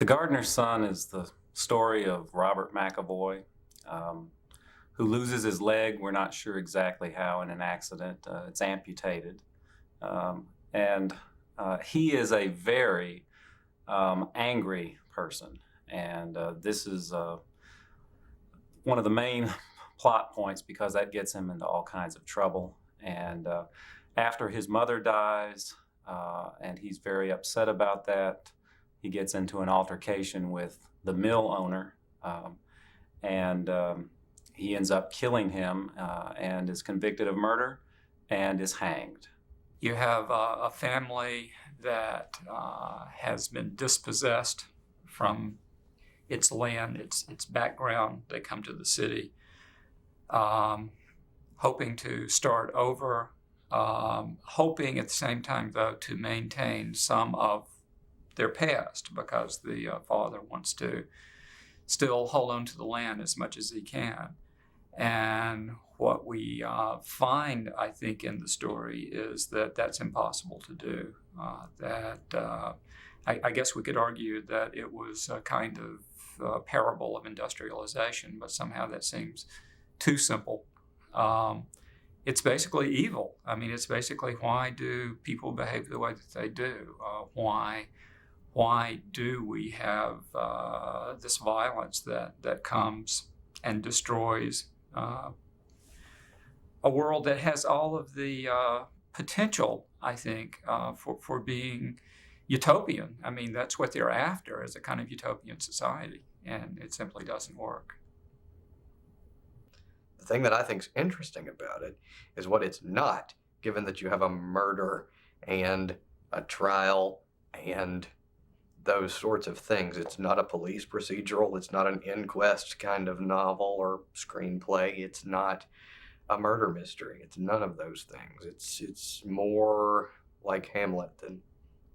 The Gardener's Son is the story of Robert McAvoy, who loses his leg. We're not sure exactly how in an accident. It's amputated. And he is a very angry person. And this is one of the main plot points because that gets him into all kinds of trouble. And after his mother dies, and he's very upset about that, he gets into an altercation with the mill owner, and he ends up killing him and is convicted of murder and is hanged. You have a family that has been dispossessed from its land, its background. They come to the city hoping to start over, hoping at the same time, though, to maintain some of their past, because the father wants to still hold on to the land as much as he can. And what we find, I think, in the story is that that's impossible to do. I guess we could argue that it was a kind of parable of industrialization, but somehow that seems too simple. It's basically evil. I mean, it's basically, why do people behave the way that they do? Why do we have this violence that comes and destroys a world that has all of the potential, I think, for being utopian? I mean, that's what they're after, is a kind of utopian society, and it simply doesn't work. The thing that I think is interesting about it is what it's not, given that you have a murder and a trial and those sorts of things. It's not a police procedural. It's not an inquest kind of novel or screenplay. It's not a murder mystery. It's none of those things. It's more like Hamlet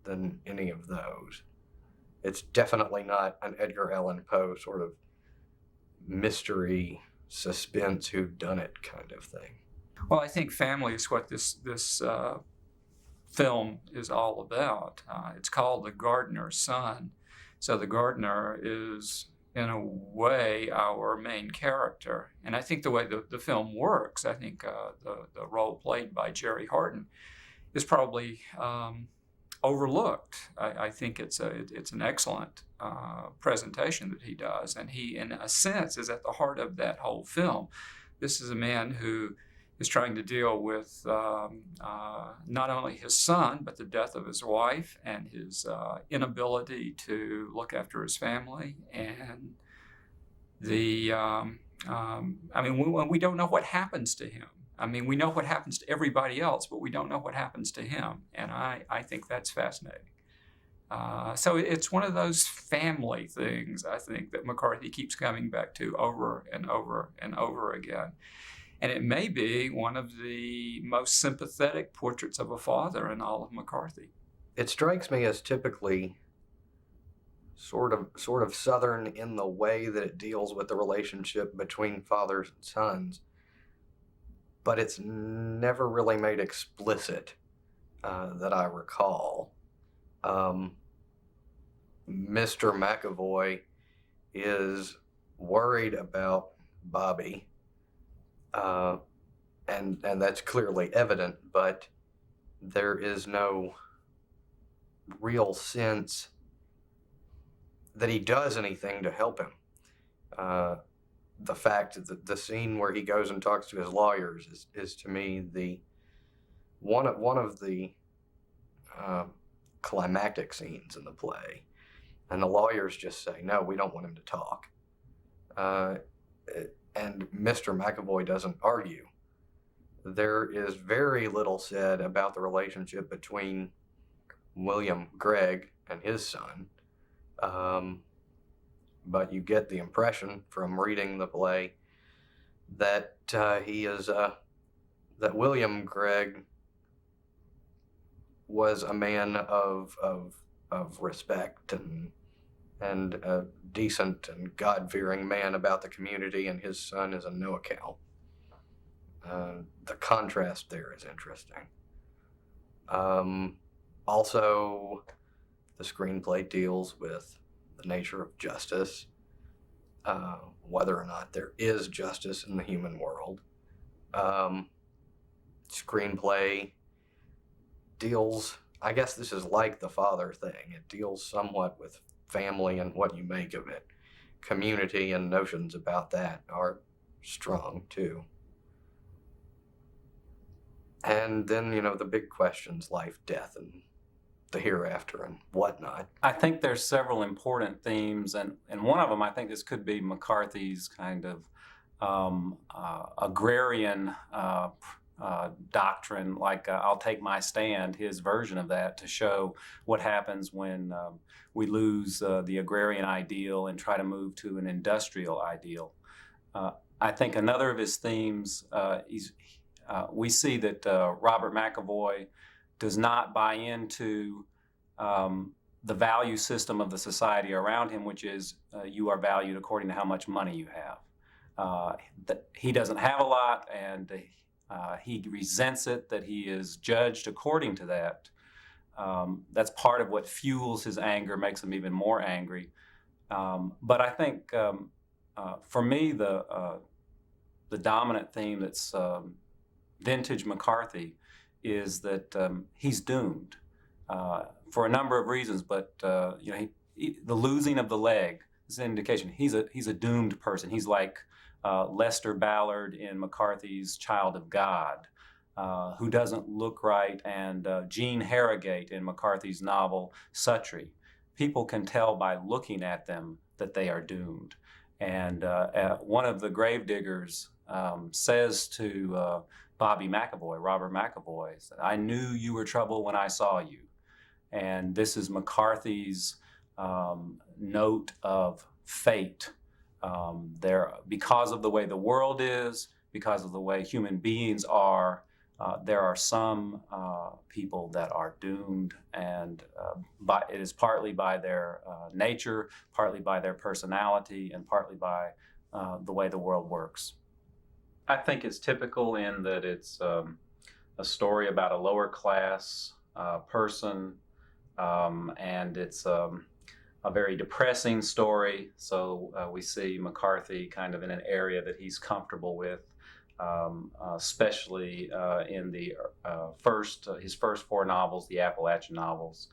than any of those. It's definitely not an Edgar Allan Poe sort of mystery, suspense, whodunit kind of thing. Well, I think family is what this film is all about. It's called The Gardener's Son. So the gardener is, in a way, our main character. And I think the way the film works, I think the role played by Jerry Harden is probably overlooked. I think it's an excellent presentation that he does, and he, in a sense, is at the heart of that whole film. This is a man who is trying to deal with not only his son, but the death of his wife and his inability to look after his family. And we don't know what happens to him. I mean, we know what happens to everybody else, but we don't know what happens to him. And I think that's fascinating. So it's one of those family things, I think, that McCarthy keeps coming back to over and over and over again. And it may be one of the most sympathetic portraits of a father in all of McCarthy. It strikes me as typically sort of Southern in the way that it deals with the relationship between fathers and sons, but it's never really made explicit that I recall. Mr. McAvoy is worried about Bobby, and that's clearly evident, but there is no real sense that he does anything to help him. The fact that the scene where he goes and talks to his lawyers is to me the one of the climactic scenes in the play, and the lawyers just say, no, we don't want him to talk. And Mr. McAvoy doesn't argue. There is very little said about the relationship between William Gregg and his son, but you get the impression from reading the play that that William Gregg was a man of respect and a decent and God-fearing man about the community, and his son is a no account. The contrast there is interesting. Also, the screenplay deals with the nature of justice, whether or not there is justice in the human world. Screenplay deals, I guess this is like the father thing. It deals somewhat with family and what you make of it. Community and notions about that are strong too. And then, the big questions, life, death, and the hereafter and whatnot. I think there's several important themes, and one of them, I think this could be McCarthy's kind of agrarian doctrine, like I'll take my stand, his version of that, to show what happens when we lose the agrarian ideal and try to move to an industrial ideal. I think another of his themes, we see that Robert McAvoy does not buy into the value system of the society around him, which is you are valued according to how much money you have. He doesn't have a lot, and he resents it that he is judged according to that. That's part of what fuels his anger, makes him even more angry. But I think for me, the dominant theme that's vintage McCarthy is that he's doomed for a number of reasons. But the losing of the leg is an indication he's a doomed person. He's like Lester Ballard in McCarthy's Child of God, who doesn't look right, and Jean Harrogate in McCarthy's novel Suttree. People can tell by looking at them that they are doomed. And one of the gravediggers says to Bobby McAvoy, Robert McAvoy, "I knew you were trouble when I saw you." And this is McCarthy's note of fate. Because of the way the world is, because of the way human beings are, there are some people that are doomed, and it is partly by their nature, partly by their personality, and partly by the way the world works. I think it's typical in that it's a story about a lower class person, and it's a very depressing story. So we see McCarthy kind of in an area that he's comfortable with, especially in the his first four novels, the Appalachian novels.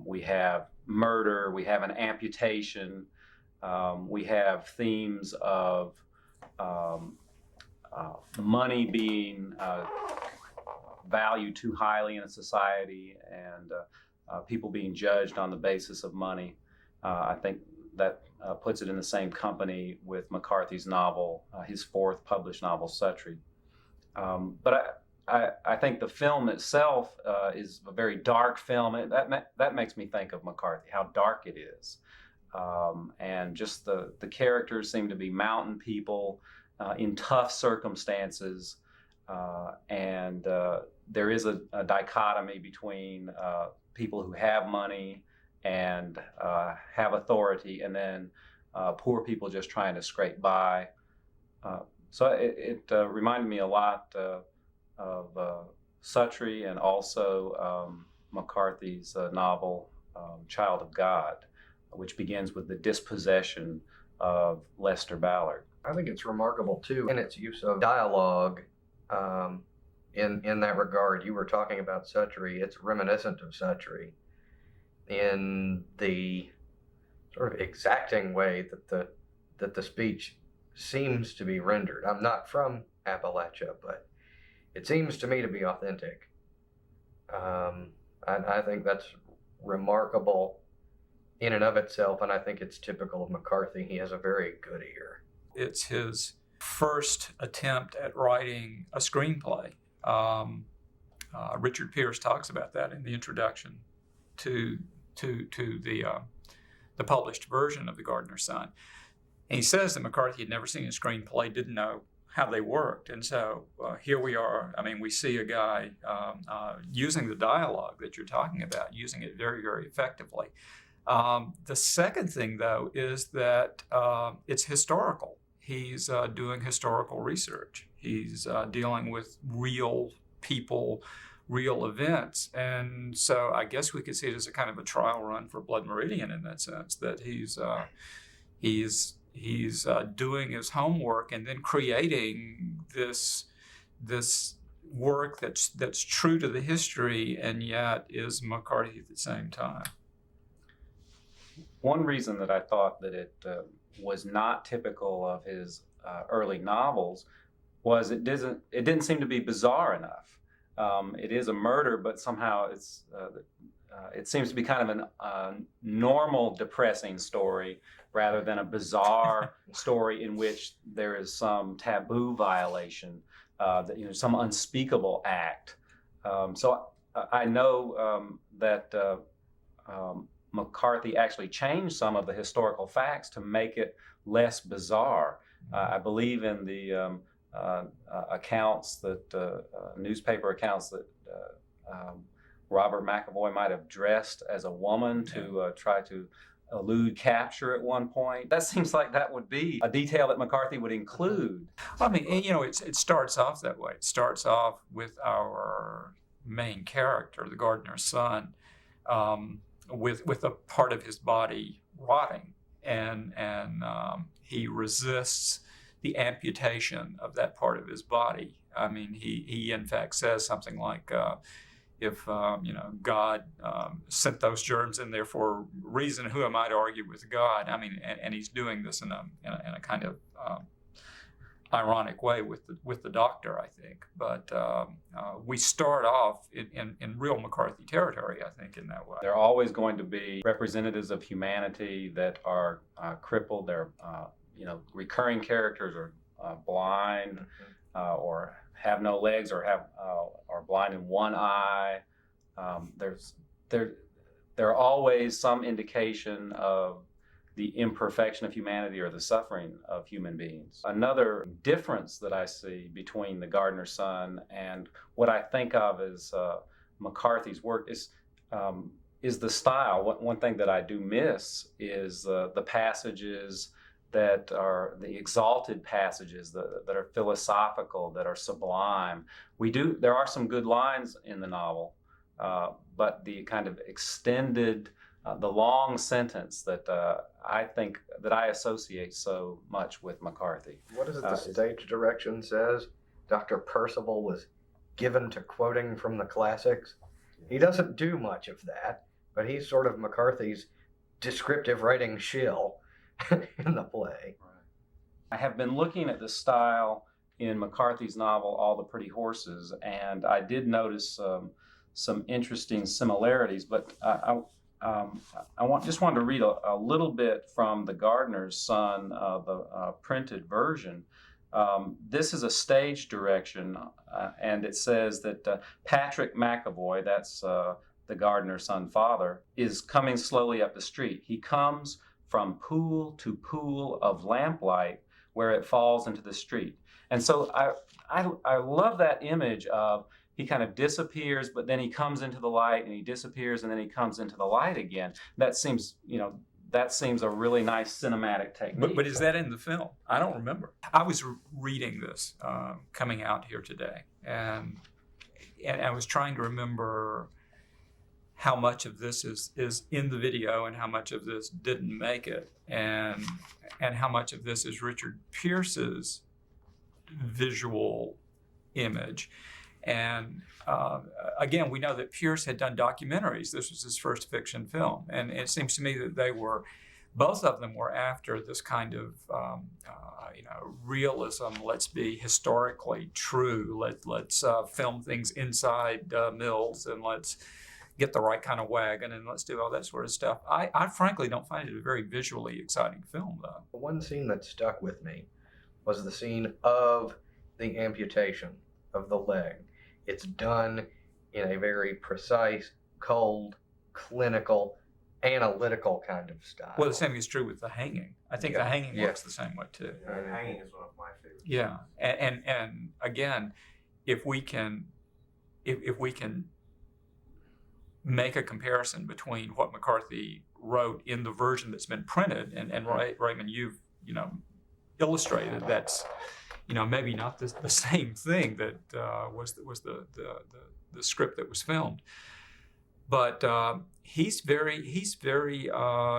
We have murder, we have an amputation, we have themes of money being valued too highly in a society, and people being judged on the basis of money. I think that puts it in the same company with McCarthy's novel, his fourth published novel, Suttree. But I think the film itself is a very dark film. That makes me think of McCarthy, how dark it is. And just the characters seem to be mountain people in tough circumstances. And there is a dichotomy between people who have money and have authority, and then poor people just trying to scrape by. So it reminded me a lot of Suttree, and also McCarthy's novel Child of God, which begins with the dispossession of Lester Ballard. I think it's remarkable too in its use of dialogue. In that regard, you were talking about Suttree. It's reminiscent of Suttree in the sort of exacting way that the speech seems to be rendered. I'm not from Appalachia, but it seems to me to be authentic. I think that's remarkable in and of itself, and I think it's typical of McCarthy. He has a very good ear. It's his first attempt at writing a screenplay. Richard Pearce talks about that in the introduction to the published version of The Gardener's Son. And he says that McCarthy had never seen a screenplay, didn't know how they worked. And so here we are. I mean, we see a guy using the dialogue that you're talking about, using it very, very effectively. The second thing, though, is that it's historical. He's doing historical research. He's dealing with real people, real events. And so I guess we could see it as a kind of a trial run for Blood Meridian in that sense, that he's doing his homework and then creating this work that's true to the history and yet is McCarthy at the same time. One reason that I thought that it was not typical of his early novels was it didn't seem to be bizarre enough. It is a murder, but somehow it seems to be kind of a normal, depressing story rather than a bizarre story in which there is some taboo violation, some unspeakable act. So I know that McCarthy actually changed some of the historical facts to make it less bizarre. I believe in the accounts that newspaper accounts that Robert McAvoy might have dressed as a woman to try to elude capture at one point. That seems like that would be a detail that McCarthy would include. I mean, it starts off that way. It starts off with our main character, the gardener's son, with a part of his body rotting, and he resists the amputation of that part of his body. I mean, he in fact says something like, if God sent those germs in there for a reason, who am I to argue with God? I mean, and he's doing this in a kind of ironic way with the doctor, I think. But we start off in real McCarthy territory, I think, in that way. There are always going to be representatives of humanity that are crippled. They're recurring characters are blind or have no legs or are blind in one eye. There are always some indication of the imperfection of humanity or the suffering of human beings. Another difference that I see between The Gardener's Son and what I think of as McCarthy's work is the style. One thing that I do miss is the passages that are the exalted passages that are philosophical, that are sublime. There are some good lines in the novel, but the kind of extended, the long sentence that I think that I associate so much with McCarthy. What is it the stage direction says? Dr. Percival was given to quoting from the classics. He doesn't do much of that, but he's sort of McCarthy's descriptive writing shill in the play. I have been looking at the style in McCarthy's novel, All the Pretty Horses, and I did notice some interesting similarities, but I just wanted to read a little bit from The Gardener's Son, the printed version. This is a stage direction, and it says that Patrick McAvoy, that's the gardener's son father, is coming slowly up the street. He comes from pool to pool of lamplight where it falls into the street. And so I love that image of he kind of disappears, but then he comes into the light, and he disappears, and then he comes into the light again. That seems a really nice cinematic technique. But is that in the film? I don't remember. I was reading this coming out here today, and I was trying to remember how much of this is in the video and how much of this didn't make it, and how much of this is Richard Pearce's visual image. And again, we know that Pearce had done documentaries. This was his first fiction film. And it seems to me that both of them were after this kind of, realism. Let's be historically true. Let's film things inside mills, and let's get the right kind of wagon, and let's do all that sort of stuff. I frankly don't find it a very visually exciting film, though. One scene that stuck with me was the scene of the amputation of the leg. It's done in a very precise, cold, clinical, analytical kind of style. Well, the same is true with the hanging. I think the hanging works the same way, too. And hanging is one of my favorites. Yeah, and again, if we can make a comparison between what McCarthy wrote in the version that's been printed, and Raymond, you've illustrated maybe not the same thing that was the script that was filmed. But he's very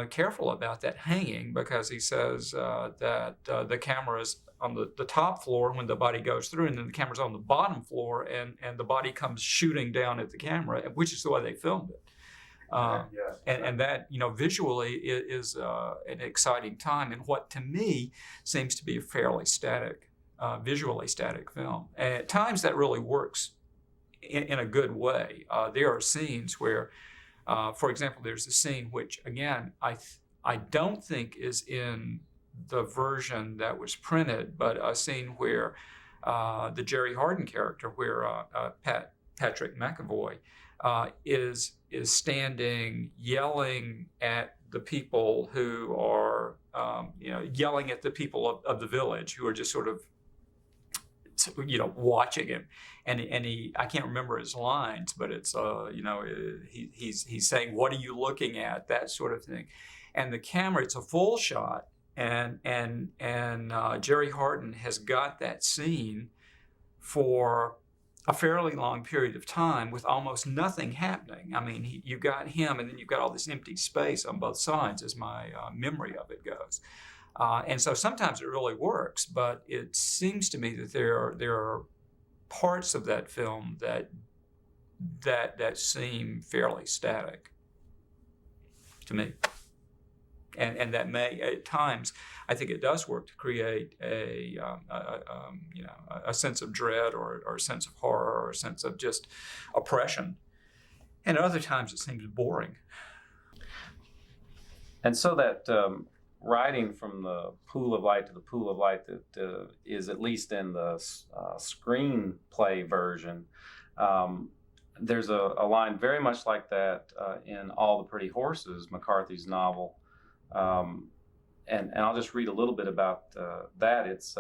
careful about that hanging, because he says that the camera's on the top floor when the body goes through, and then the camera's on the bottom floor, and the body comes shooting down at the camera, which is the way they filmed it. Yes. And that, visually is an exciting time, and what to me seems to be a fairly static, visually static film. And at times that really works in a good way. There are scenes where, for example, there's a scene which, again, I don't think is in the version that was printed, but a scene where the Jerry Harden character, where Patrick McAvoy is standing yelling at the people who are, yelling at the people of the village who are just sort of, watching him, and he, I can't remember his lines, but it's he's saying, "What are you looking at?" That sort of thing, and the camera, it's a full shot, and Jerry Harden has got that scene for a fairly long period of time with almost nothing happening. I mean, you've got him, and then you've got all this empty space on both sides, as my memory of it goes. And so sometimes it really works, but it seems to me that there are parts of that film that seem fairly static to me, and that may at times, I think it does work to create a sense of dread, or a sense of horror, or a sense of just oppression, and at other times it seems boring. And so that riding from the pool of light to the pool of light that is at least in the screenplay version, there's a line very much like that in All the Pretty Horses, McCarthy's novel. And I'll just read a little bit about that. It's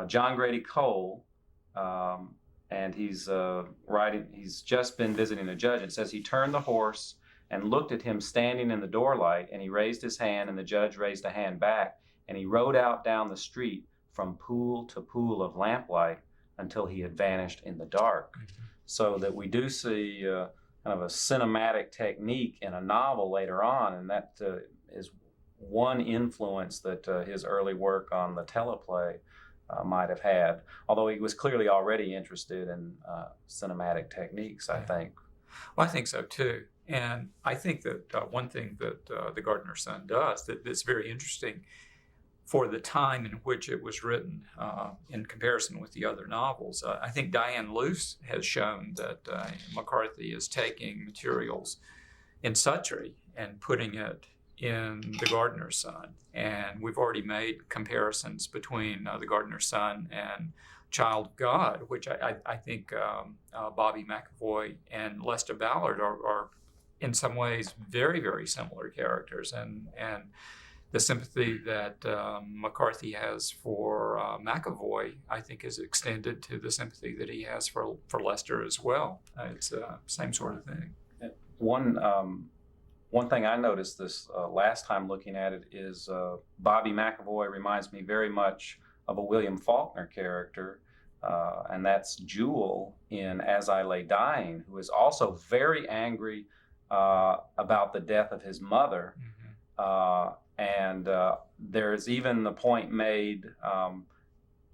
John Grady Cole, and he's just been visiting a judge, and says he turned the horse and looked at him standing in the doorlight, and he raised his hand, and the judge raised a hand back, and he rode out down the street from pool to pool of lamplight until he had vanished in the dark. Mm-hmm. So that we do see kind of a cinematic technique in a novel later on, and that is one influence that his early work on the teleplay might have had, although he was clearly already interested in cinematic techniques, I think. Well, I think so too. And I think that one thing that The Gardener's Son does that's very interesting for the time in which it was written in comparison with the other novels, I think Diane Luce has shown that McCarthy is taking materials in Suttree and putting it in The Gardener's Son. And we've already made comparisons between The Gardener's Son and Child of God, which I think Bobby McAvoy and Lester Ballard are in some ways very, very similar characters, and the sympathy that McCarthy has for McAvoy, I think, is extended to the sympathy that he has for Lester as well. It's the same sort of thing. One thing I noticed this last time looking at it is Bobby McAvoy reminds me very much of a William Faulkner character, and that's Jewel in As I Lay Dying, who is also very angry about the death of his mother. Mm-hmm. And there's even the point made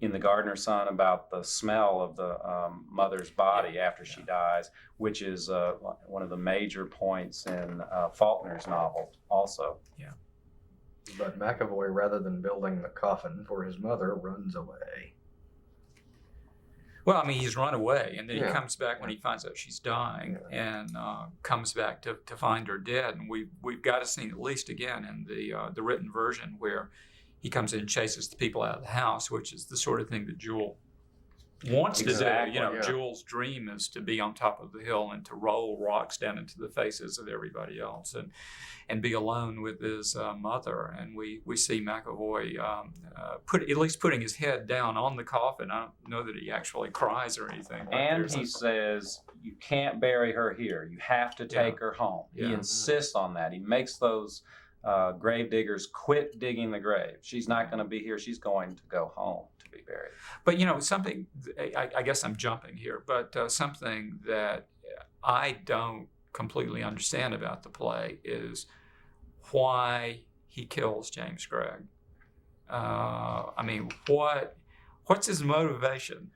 in The Gardener's Son about the smell of the mother's body after she dies, which is one of the major points in Faulkner's novel also. Yeah. But McAvoy, rather than building the coffin for his mother, runs away. Well, I mean, he's run away, and then he comes back when he finds out she's dying, and comes back to find her dead. And we've got a scene, at least again in the written version, where he comes in and chases the people out of the house, which is the sort of thing that Jewel wants to do. Jewel's dream is to be on top of the hill and to roll rocks down into the faces of everybody else, and be alone with his mother. And we see McAvoy at least putting his head down on the coffin. I don't know that he actually cries or anything. And he says, "You can't bury her here. You have to take her home." He insists on that. He makes those gravediggers quit digging the grave. She's not going to be here. She's going to go home to be buried. But something, I guess I'm jumping here, but something that I don't completely understand about the play is why he kills James Gregg. What's his motivation?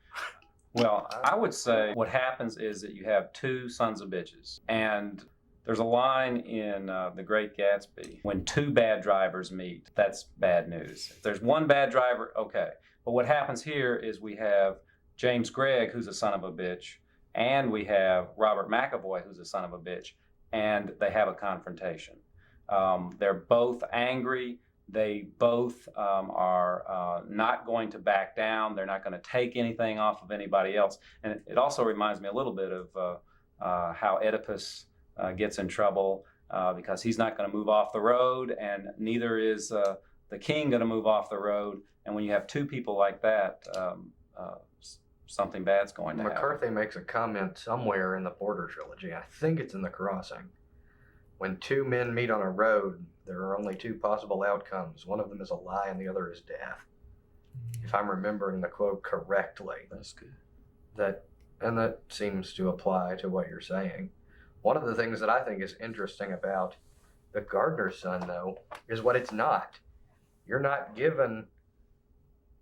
Well, I would say what happens is that you have two sons of bitches. And there's a line in The Great Gatsby, when two bad drivers meet, that's bad news. If there's one bad driver, okay. But what happens here is we have James Gregg, who's a son of a bitch, and we have Robert McAvoy, who's a son of a bitch, and they have a confrontation. They're both angry. They both are not going to back down. They're not going to take anything off of anybody else. And it also reminds me a little bit of how Oedipus gets in trouble because he's not going to move off the road, and neither is the king going to move off the road. And when you have two people like that, something bad's going to happen. McCarthy makes a comment somewhere in the Border trilogy. I think it's in The Crossing. When two men meet on a road, there are only two possible outcomes. One of them is a lie and the other is death. If I'm remembering the quote correctly. That's good. That seems to apply to what you're saying. One of the things that I think is interesting about The Gardener's Son, though, is what it's not. You're not given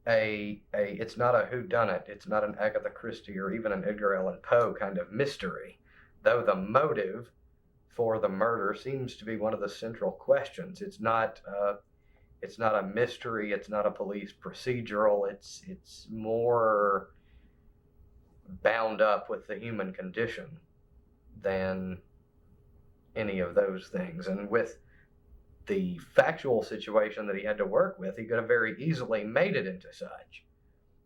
it's not a whodunit. It's not an Agatha Christie or even an Edgar Allan Poe kind of mystery, though the motive for the murder seems to be one of the central questions. It's not a mystery. It's not a police procedural. It's more bound up with the human condition than any of those things. And with the factual situation that he had to work with, he could have very easily made it into such.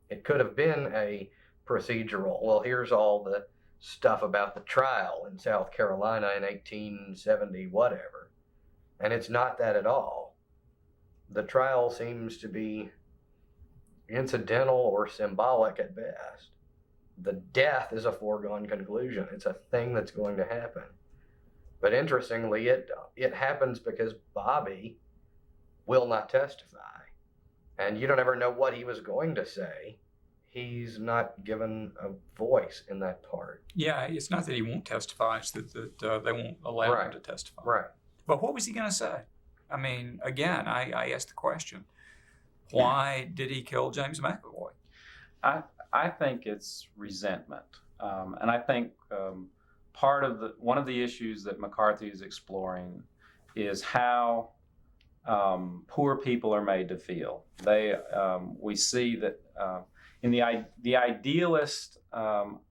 It could have been a procedural. Well, here's all the stuff about the trial in South Carolina in 1870 whatever. And it's not that at all. The trial seems to be incidental or symbolic at best. The death is a foregone conclusion. It's a thing that's going to happen. But interestingly, it happens because Bobby will not testify. And you don't ever know what he was going to say. He's not given a voice in that part. Yeah, it's not that he won't testify, it's that they won't allow him to testify. Right. But what was he going to say? I mean, again, I asked the question, why did he kill James McAvoy? I think it's resentment. And I think one of the issues that McCarthy is exploring is how poor people are made to feel. We see that in the idealist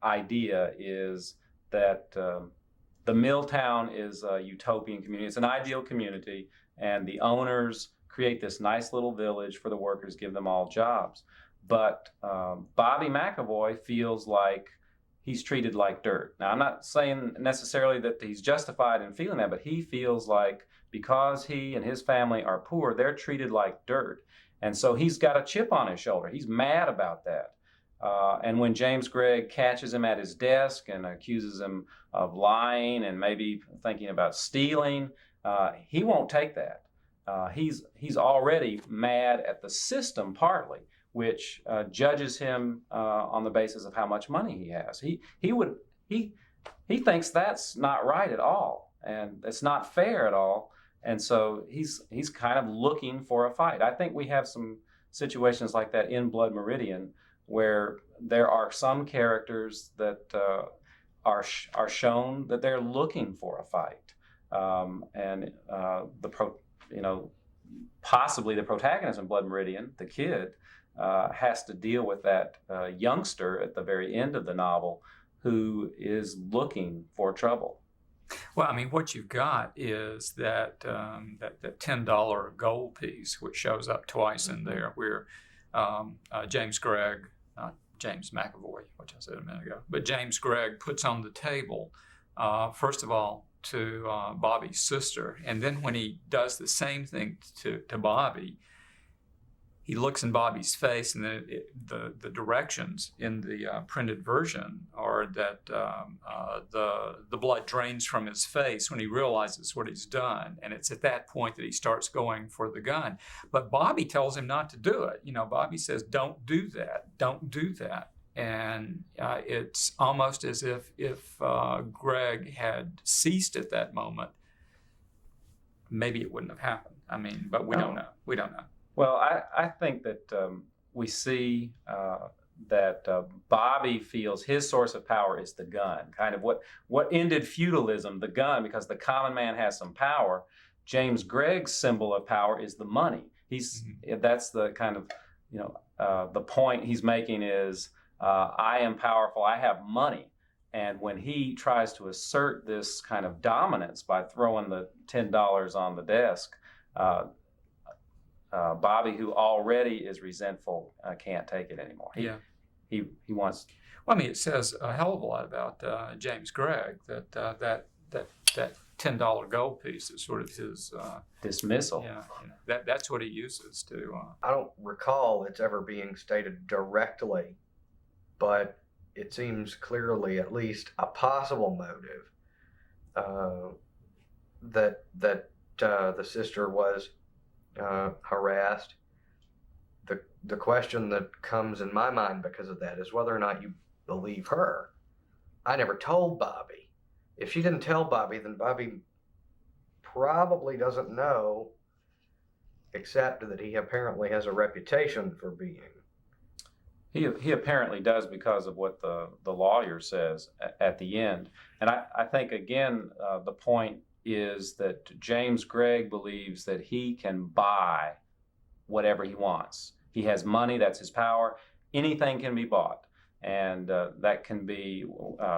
idea is that the mill town is a utopian community. It's an ideal community, and the owners create this nice little village for the workers, give them all jobs. But Bobby McAvoy feels like he's treated like dirt. Now, I'm not saying necessarily that he's justified in feeling that, but he feels like because he and his family are poor, they're treated like dirt. And so he's got a chip on his shoulder. He's mad about that. And when James Gregg catches him at his desk and accuses him of lying and maybe thinking about stealing, he won't take that. He's already mad at the system partly, which judges him on the basis of how much money he has. He thinks that's not right at all, and it's not fair at all. And so he's kind of looking for a fight. I think we have some situations like that in Blood Meridian, where there are some characters that are shown that they're looking for a fight, and possibly the protagonist in Blood Meridian, the kid, has to deal with that youngster at the very end of the novel who is looking for trouble. Well, I mean, what you've got is that $10 gold piece, which shows up twice in there, where James Gregg, not James McAvoy, which I said a minute ago, but James Gregg puts on the table, first of all, to Bobby's sister, and then when he does the same thing to Bobby, he looks in Bobby's face, and then the directions in the printed version are that the blood drains from his face when he realizes what he's done, and it's at that point that he starts going for the gun. But Bobby tells him not to do it. Bobby says, "Don't do that. Don't do that." And it's almost as if Greg had ceased at that moment, maybe it wouldn't have happened. I mean, but we don't know. We don't know. Well, I think that we see that Bobby feels his source of power is the gun. Kind of what ended feudalism, the gun, because the common man has some power. James Gregg's symbol of power is the money. That's the kind of, the point he's making is, I am powerful, I have money. And when he tries to assert this kind of dominance by throwing the $10 on the desk, Bobby, who already is resentful, can't take it anymore. He wants. Well, I mean, it says a hell of a lot about James Gregg that that $10 gold piece is sort of his dismissal. Yeah, that's what he uses to. I don't recall it's ever being stated directly, but it seems clearly at least a possible motive that the sister was harassed. The question that comes in my mind because of that is whether or not you believe her. I never told Bobby. If she didn't tell Bobby, then Bobby probably doesn't know, except that he apparently has a reputation for being. He apparently does because of what the lawyer says at the end. And I think, again, the point is that James Gregg believes that he can buy whatever he wants. He has money, that's his power. Anything can be bought. And that can be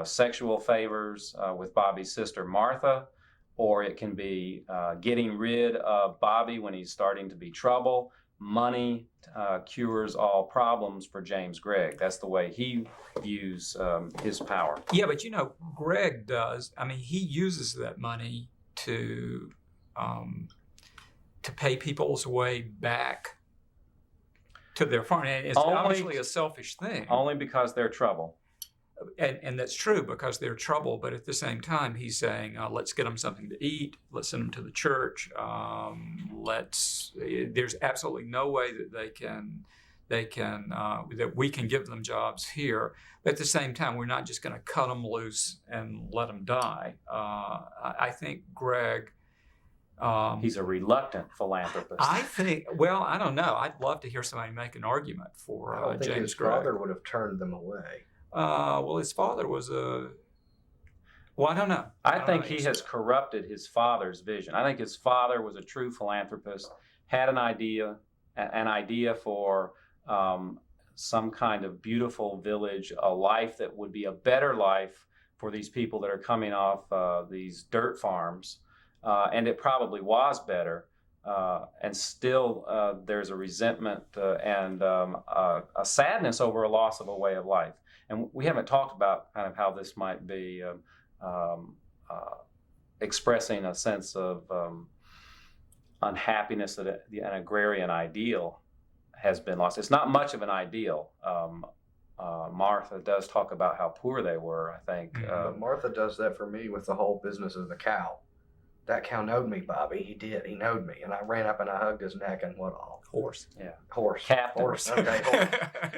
sexual favors with Bobby's sister Martha, or it can be getting rid of Bobby when he's starting to be trouble. Money cures all problems for James Gregg. That's the way he views his power. Yeah, but Gregg does. I mean, he uses that money to pay people's way back to their farm. And it's obviously a selfish thing. Only because they're trouble. And that's true, because they're trouble. But at the same time, he's saying, let's get them something to eat. Let's send them to the church. There's absolutely no way that that we can give them jobs here. But at the same time, we're not just going to cut them loose and let them die. I think Gregg. He's a reluctant philanthropist. I don't know. I'd love to hear somebody make an argument for I don't think James his Gregg. father would have turned them away. Well, his father was a. Well, I don't know. I think he has corrupted his father's vision. I think his father was a true philanthropist, had an idea for some kind of beautiful village, a life that would be a better life for these people that are coming off these dirt farms. And it probably was better. And still there's a resentment and a sadness over a loss of a way of life. And we haven't talked about kind of how this might be expressing a sense of unhappiness that an agrarian ideal has been lost. It's not much of an ideal. Martha does talk about how poor they were, I think. But Martha does that for me with the whole business of the cow. That cow knowed me, Bobby. He did. He knowed me. And I ran up and I hugged his neck and what all? Horse. Yeah. Horse. Captain. Horse. Okay, horse.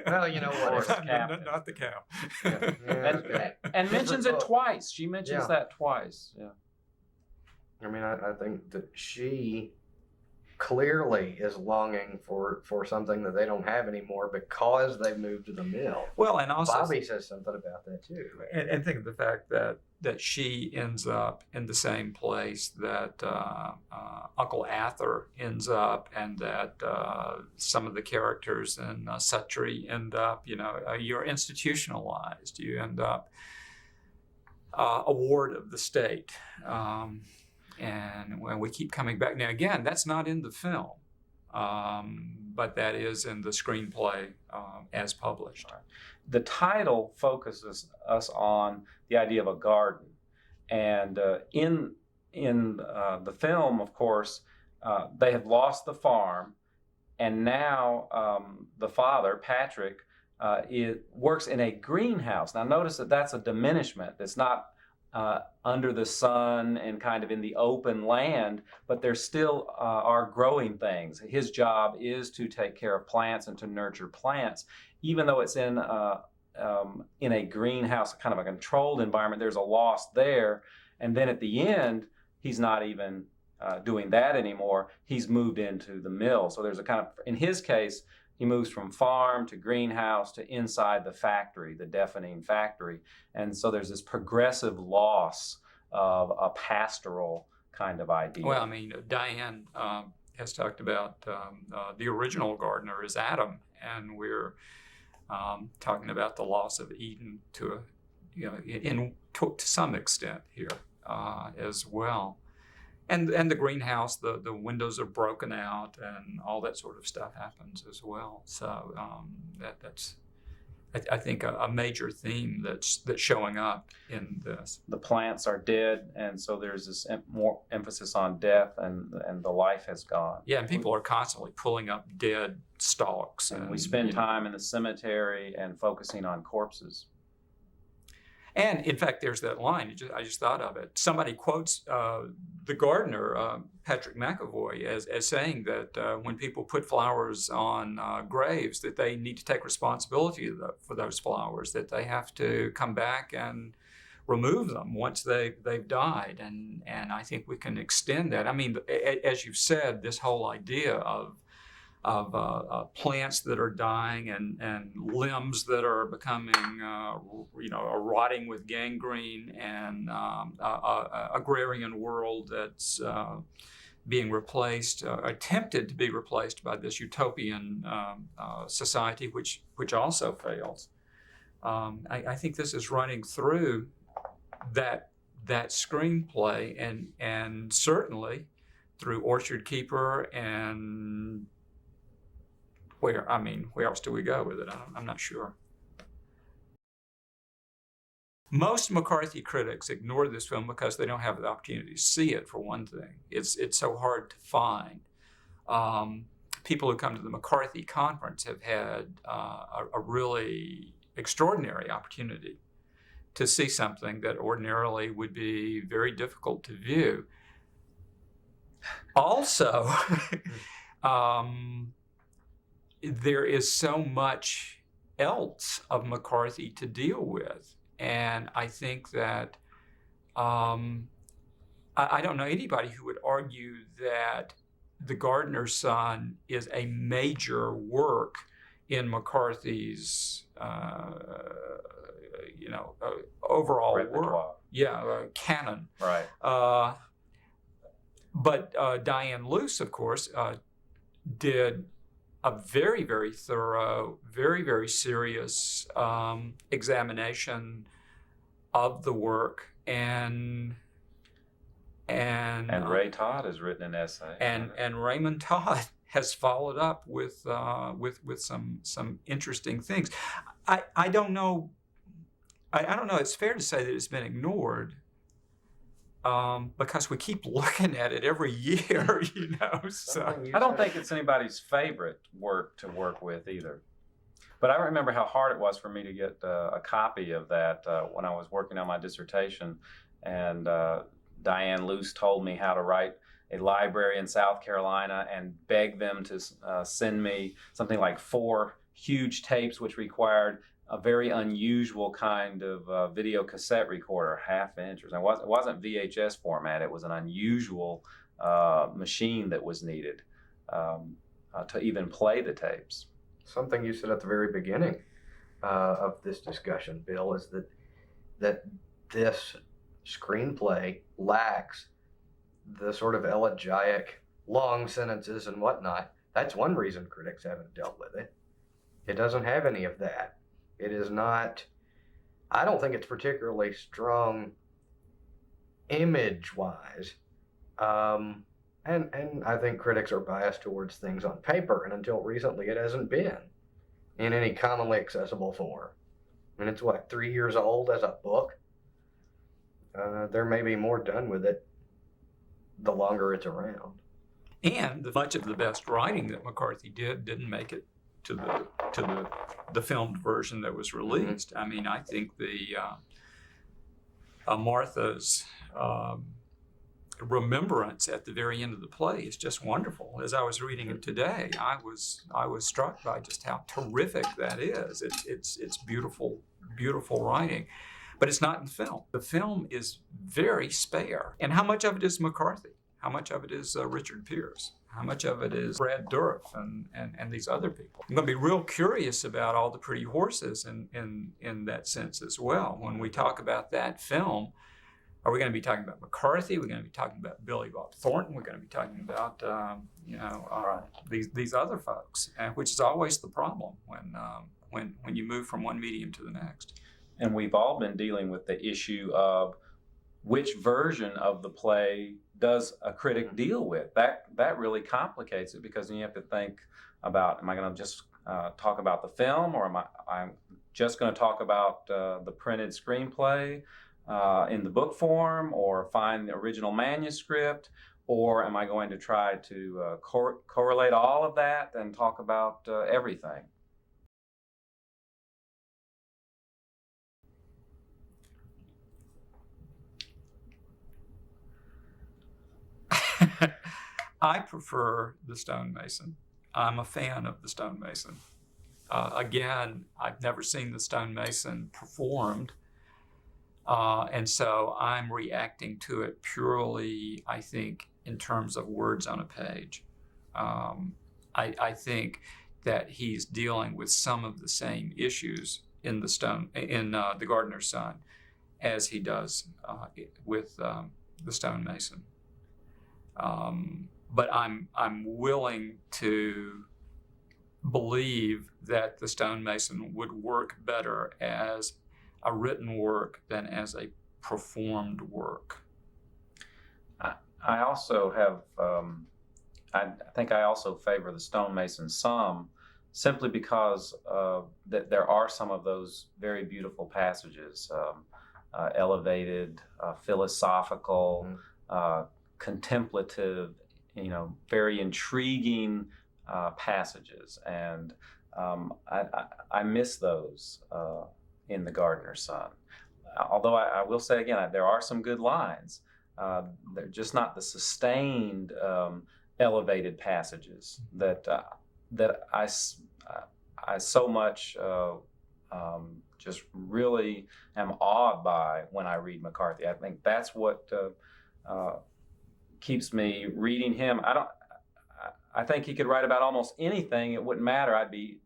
Well, you know what? Not the cow. Yeah, and mentions it twice. She mentions that twice. Yeah. I mean, I think that she clearly is longing for something that they don't have anymore because they moved to the mill. Well, and also Bobby says something about that too. And think of the fact that she ends up in the same place that Uncle Ather ends up, and that some of the characters in Suttree end up. You're institutionalized. You end up a ward of the state. And when we keep coming back, now again, that's not in the film, but that is in the screenplay as published. The title focuses us on the idea of a garden, and in the film, of course, they have lost the farm, and now the father, Patrick, works in a greenhouse. Now notice that that's a diminishment. It's not under the sun and kind of in the open land, but there still are growing things. His job is to take care of plants and to nurture plants, even though it's in a greenhouse, kind of a controlled environment. There's a loss there, and then at the end, he's not even doing that anymore. He's moved into the mill. So there's a kind of, in his case, he moves from farm to greenhouse to inside the factory, the deafening factory. And so there's this progressive loss of a pastoral kind of idea. Well, I mean, Diane has talked about the original gardener is Adam, and we're talking about the loss of Eden to some extent here as well. And the greenhouse, the windows are broken out, and all that sort of stuff happens as well. So that's I think a major theme that's showing up in this. The plants are dead, and so there's this more emphasis on death, and the life has gone. Yeah, and people are constantly pulling up dead stalks. And we spend time in the cemetery and focusing on corpses. And in fact, there's that line, I just thought of it. Somebody quotes the gardener, Patrick McAvoy, as saying that when people put flowers on graves, that they need to take responsibility for those flowers, that they have to come back and remove them once they've died. And I think we can extend that. I mean, as you've said, this whole idea of plants that are dying and limbs that are becoming, rotting with gangrene, and agrarian world that's being replaced, attempted to be replaced by this utopian society, which also fails. I think this is running through that screenplay, and certainly through Orchard Keeper and where else do we go with it? I'm not sure. Most McCarthy critics ignore this film because they don't have the opportunity to see it, for one thing. It's so hard to find. People who come to the McCarthy conference have had a really extraordinary opportunity to see something that ordinarily would be very difficult to view. Also, there is so much else of McCarthy to deal with. And I think that I don't know anybody who would argue that The Gardener's Son is a major work in McCarthy's overall repertoire. Work. Canon. Right. But Diane Luce, of course, did a very, very thorough, very, very serious examination of the work, and Ray Todd has written an essay. And Raymond Todd has followed up with some interesting things. I don't know. I don't know. It's fair to say that it's been ignored. Because we keep looking at it every year, So I don't think it's anybody's favorite work to work with either. But I remember how hard it was for me to get a copy of that when I was working on my dissertation. And Diane Luce told me how to write a library in South Carolina and beg them to send me something like 4 huge tapes, which required a very unusual kind of video cassette recorder, 1/2 inch. It wasn't VHS format. It was an unusual machine that was needed to even play the tapes. Something you said at the very beginning of this discussion, Bill, is that this screenplay lacks the sort of elegiac long sentences and whatnot. That's one reason critics haven't dealt with it. It doesn't have any of that. It is not, I don't think it's particularly strong image-wise. And I think critics are biased towards things on paper, and until recently it hasn't been in any commonly accessible form. And it's 3 years old as a book? There may be more done with it the longer it's around. And much of the best writing that McCarthy didn't make it to the filmed version that was released. I mean, I think the Martha's remembrance at the very end of the play is just wonderful. As I was reading it today, I was struck by just how terrific that is. It's beautiful, beautiful writing, but it's not in film. The film is very spare. And how much of it is McCarthy? How much of it is Richard Pearce? How much of it is Brad Dourif and these other people? I'm going to be real curious about all the pretty horses in that sense as well. When we talk about that film, are we going to be talking about McCarthy? We're going to be talking about Billy Bob Thornton. We're going to be talking about these other folks, which is always the problem when you move from one medium to the next. And we've all been dealing with the issue of which version of the play does a critic deal with. That really complicates it, because then you have to think about, am I going to just talk about the film, or I'm just going to talk about the printed screenplay in the book form, or find the original manuscript, or am I going to try to correlate all of that and talk about everything? I prefer the stonemason. I'm a fan of the stonemason. Again, I've never seen the stonemason performed, and so I'm reacting to it purely, I think, in terms of words on a page. I think that he's dealing with some of the same issues in the Gardener's Son as he does with the stonemason. But I'm willing to believe that the stonemason would work better as a written work than as a performed work. I also have, I think I also favor the stonemason some, simply because that there are some of those very beautiful passages, elevated, philosophical, contemplative, very intriguing passages, and I miss those in The Gardener's Son. Although I will say again, there are some good lines. They're just not the sustained, elevated passages that I so much just really am awed by when I read McCarthy. I think that's what keeps me reading him. I think he could write about almost anything. It wouldn't matter. I'd be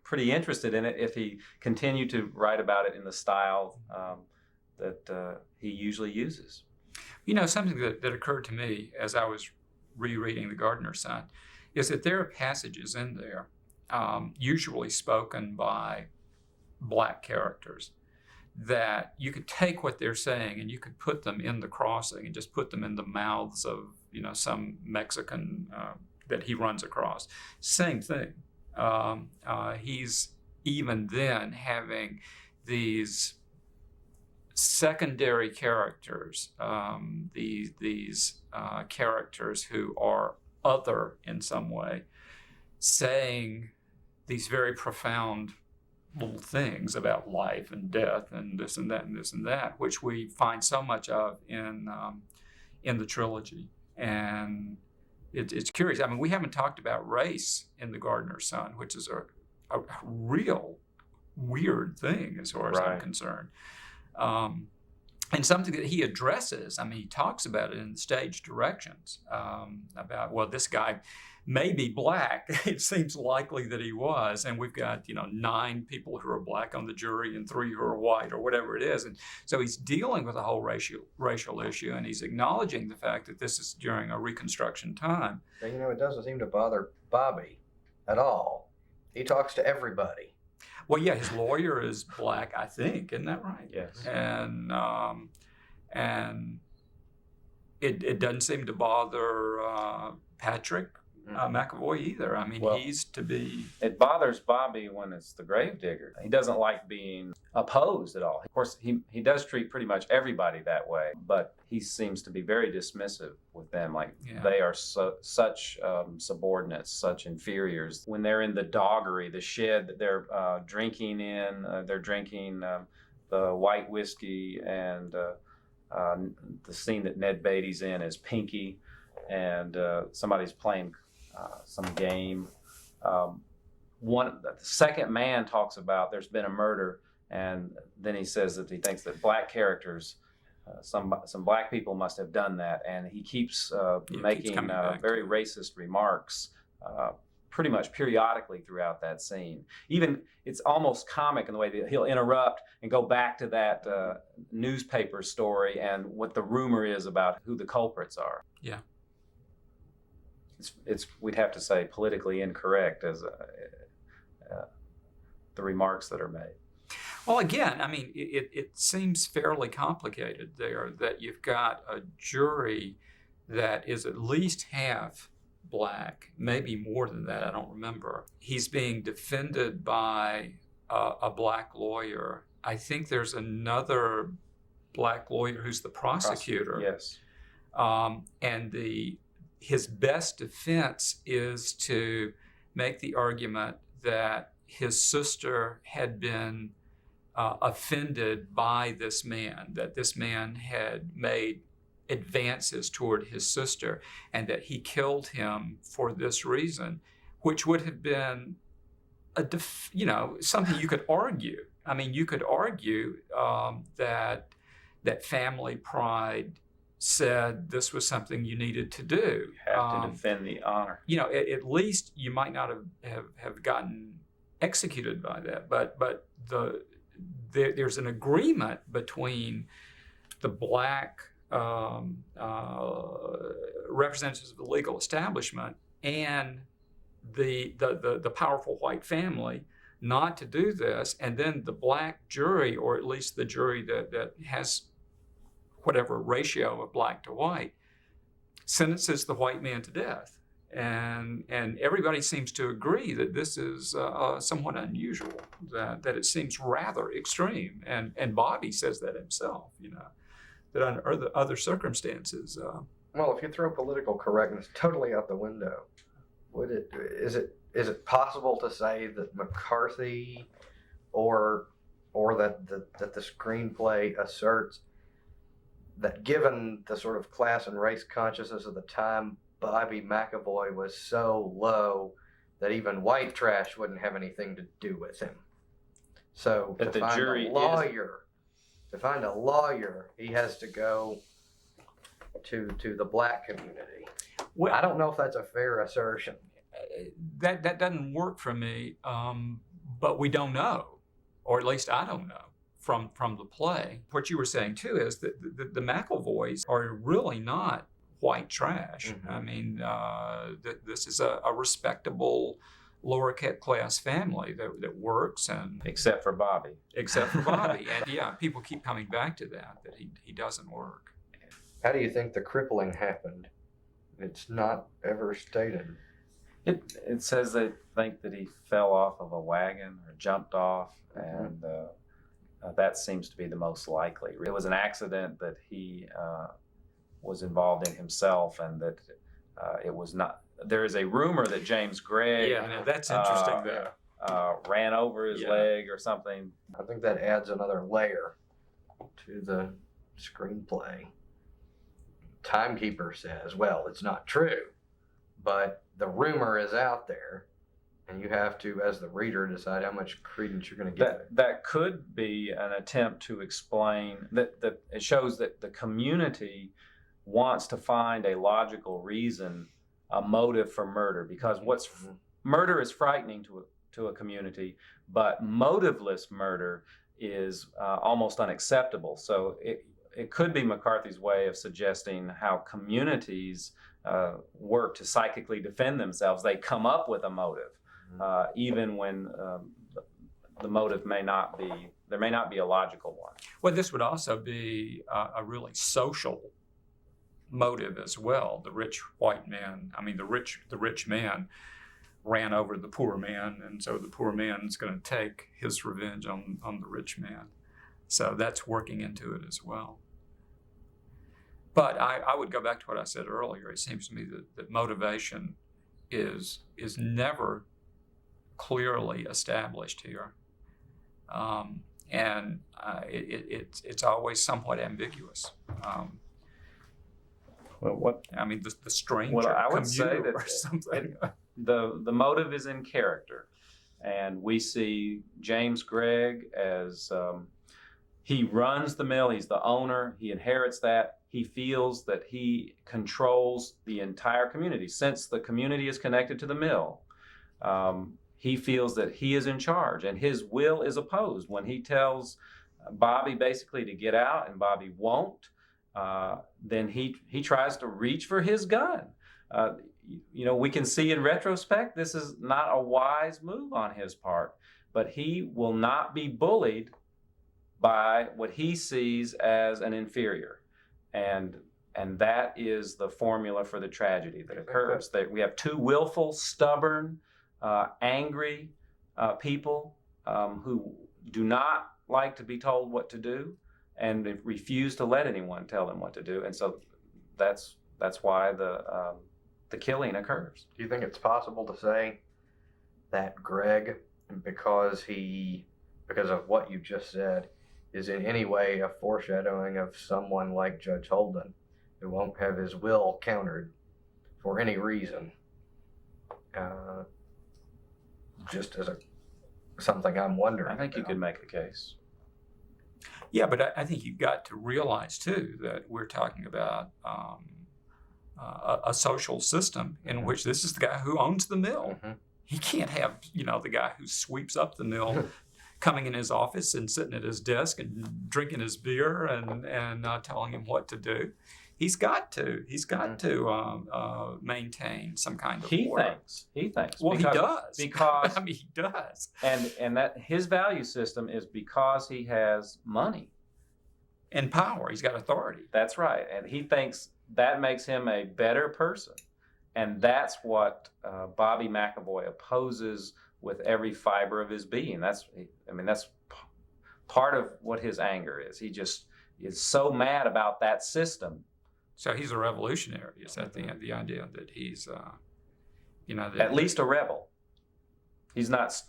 pretty interested in it if he continued to write about it in the style that he usually uses. Something that occurred to me as I was rereading The Gardener's Son is that there are passages in there, usually spoken by Black characters, that you could take what they're saying and you could put them in the crossing and just put them in the mouths of some Mexican that he runs across. Same thing. He's even then having these secondary characters, these characters who are other in some way, saying these very profound little things about life and death and this and that and this and that, which we find so much of in the trilogy. And it's curious. I mean, we haven't talked about race in The Gardener's Son, which is a real weird thing as far as I'm concerned. And something that he addresses. I mean, he talks about it in the stage directions, about, well, this guy may be Black. It seems likely that he was. And we've got, 9 people who are Black on the jury and 3 who are white, or whatever it is. And so he's dealing with a whole racial issue, and he's acknowledging the fact that this is during a Reconstruction time. It doesn't seem to bother Bobby at all. He talks to everybody. Well, yeah, his lawyer is Black, I think. Isn't that right? Yes. And it doesn't seem to bother Patrick McAvoy either. I mean, Well, he's to be. It bothers Bobby when it's the gravedigger. He doesn't like being opposed at all. Of course, he does treat pretty much everybody that way, but he seems to be very dismissive with them. Like they are such subordinates, such inferiors. When they're in the doggery, the shed that they're drinking in, they're drinking the white whiskey, and the scene that Ned Beatty's in is Pinky, and somebody's playing some game. The second man talks about there's been a murder, and then he says that he thinks that black characters, some black people must have done that, and he keeps making very racist remarks pretty much periodically throughout that scene. Even it's almost comic in the way that he'll interrupt and go back to that newspaper story and what the rumor is about who the culprits are. Yeah. It's we'd have to say politically incorrect as the remarks that are made. Well, again, I mean, it seems fairly complicated there, that you've got a jury that is at least half black, maybe more than that, I don't remember. He's being defended by a black lawyer. I think there's another black lawyer who's the prosecutor. Yes. And his best defense is to make the argument that his sister had been offended by this man, that this man had made advances toward his sister, and that he killed him for this reason, which would have been something you could argue. I mean, you could argue that family pride said this was something you needed to do. You have to defend the honor. At least you might not have gotten executed by that, but there's an agreement between the black representatives of the legal establishment and the powerful white family not to do this, and then the black jury, or at least the jury that has whatever ratio of black to white, sentences the white man to death. And everybody seems to agree that this is somewhat unusual, that it seems rather extreme. And Bobby says that himself, that under other circumstances. Well, if you throw political correctness totally out the window, is it possible to say that McCarthy or that the screenplay asserts that, given the sort of class and race consciousness of the time, Bobby McAvoy was so low that even white trash wouldn't have anything to do with him? So to find a lawyer, he has to go to the black community. Well, I don't know if that's a fair assertion. That doesn't work for me, but we don't know, or at least I don't know from the play. What you were saying too is that the McAvoys are really not white trash. Mm-hmm. I mean, this is a respectable lower class family that works, and except for Bobby. And yeah, people keep coming back to that he doesn't work. How do you think the crippling happened? It's not ever stated. It says they think that he fell off of a wagon or jumped off, and that seems to be the most likely. It was an accident that he was involved in himself, and that it was not. There is a rumor that James Gregg, that's interesting. ran over his leg or something. I think that adds another layer to the screenplay. Timekeeper says, well, it's not true, but the rumor is out there, and you have to, as the reader, decide how much credence you're going to give it. That could be an attempt to explain that it shows that the community wants to find a logical reason, a motive for murder, because murder is frightening to a community, but motiveless murder is almost unacceptable. So it could be McCarthy's way of suggesting how communities work to psychically defend themselves. They come up with a motive, even when the motive may not be a logical one. Well, this would also be a really social motive as well. The rich white man, the rich man ran over the poor man, and so the poor man's going to take his revenge on the rich man. So that's working into it as well. But I would go back to what I said earlier. It seems to me that motivation is never clearly established here, and it's always somewhat ambiguous. Well, The stranger Well, I would say commuter that or something. the motive is in character, and we see James Gregg as he runs the mill. He's the owner. He inherits that. He feels that he controls the entire community. Since the community is connected to the mill, he feels that he is in charge, and his will is opposed. When he tells Bobby basically to get out and Bobby won't, then he tries to reach for his gun. We can see in retrospect this is not a wise move on his part, but he will not be bullied by what he sees as an inferior. And that is the formula for the tragedy that occurs. That we have two willful, stubborn, angry people who do not like to be told what to do, and they refuse to let anyone tell them what to do. And so that's why the killing occurs. Do you think it's possible to say that Gregg, because of what you just said, is in any way a foreshadowing of someone like Judge Holden, who won't have his will countered for any reason? Just as something I'm wondering. I think you about. could make the case. Yeah, but I think you've got to realize too that we're talking about a social system in which this is the guy who owns the mill. Mm-hmm. He can't have the guy who sweeps up the mill coming in his office and sitting at his desk and drinking his beer and telling him what to do. He's got to maintain some kind of order. He thinks. Well, he does. Because he does. And that his value system is because he has money and power. He's got authority. That's right. And he thinks that makes him a better person. And that's what Bobby McAvoy opposes with every fiber of his being. That's part of what his anger is. He just is so mad about that system. So he's a revolutionary. Is that the idea that he's, at least a rebel. He's not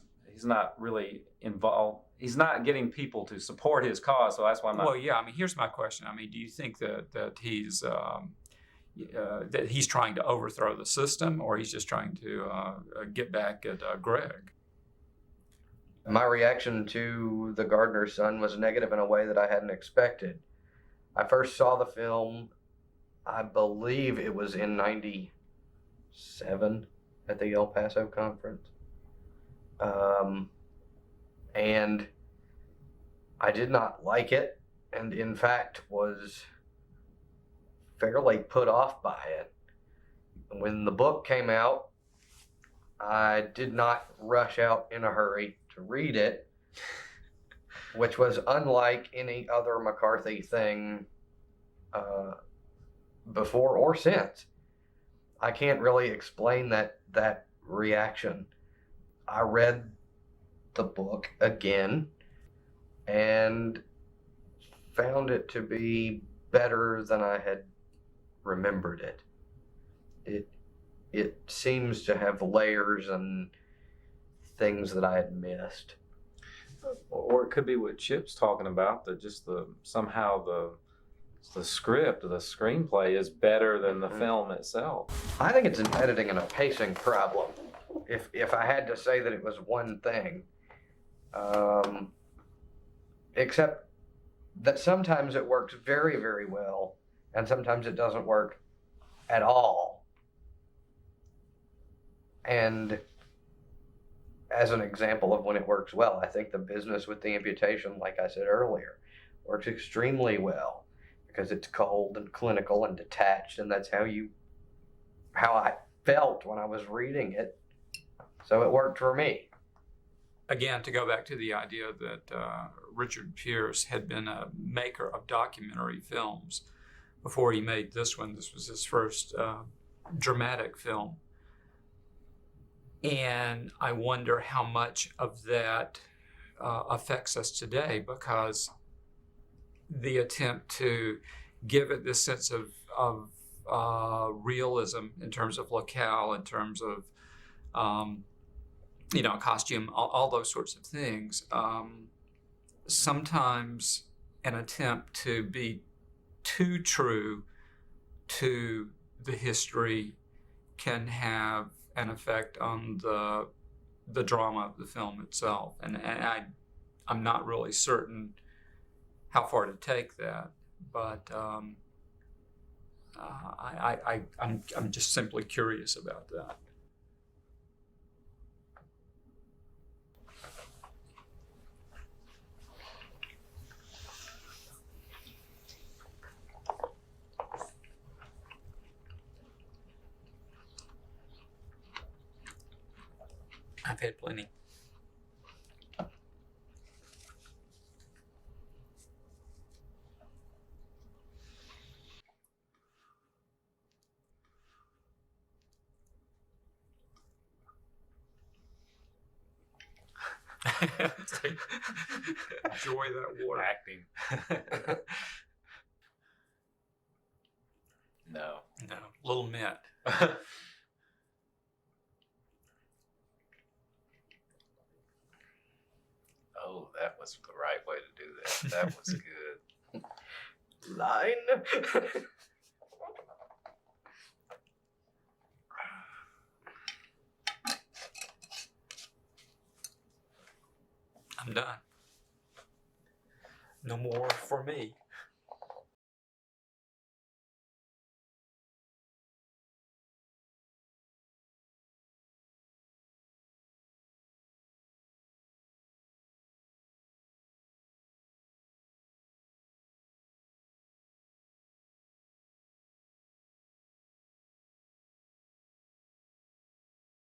really involved. He's not getting people to support his cause. So that's why I'm not. Well, yeah. Here's my question. Do you think that he's trying to overthrow the system, or he's just trying to get back at Gregg? My reaction to The Gardener's Son was negative in a way that I hadn't expected. I first saw the film, I believe it was in '97 at the El Paso conference. And I did not like it, and in fact was fairly put off by it. When the book came out, I did not rush out in a hurry to read it, which was unlike any other McCarthy thing before or since. I can't really explain that reaction. I read the book again and found it to be better than I had remembered it. It seems to have layers and things that I had missed. Or it could be what Chip's talking about, that somehow the script, the screenplay is better than the film itself. I think it's an editing and a pacing problem. If I had to say that it was one thing, except that sometimes it works very, very well, and sometimes it doesn't work at all. And as an example of when it works well, I think the business with the amputation, like I said earlier, works extremely well because it's cold and clinical and detached, and that's how I felt when I was reading it. So it worked for me. Again, to go back to the idea that Richard Pearce had been a maker of documentary films before he made this one. This was his first dramatic film. And I wonder how much of that affects us today, because the attempt to give it this sense of realism in terms of locale, in terms of costume, all those sorts of things. Sometimes an attempt to be too true to the history can have an effect on the drama of the film itself, and I'm not really certain how far to take that, but I'm just simply curious about that. I've had plenty. Enjoy that water. Acting. No. No, little mint. Oh, that was the right way to do that. That was good. Line. I'm done. No more for me.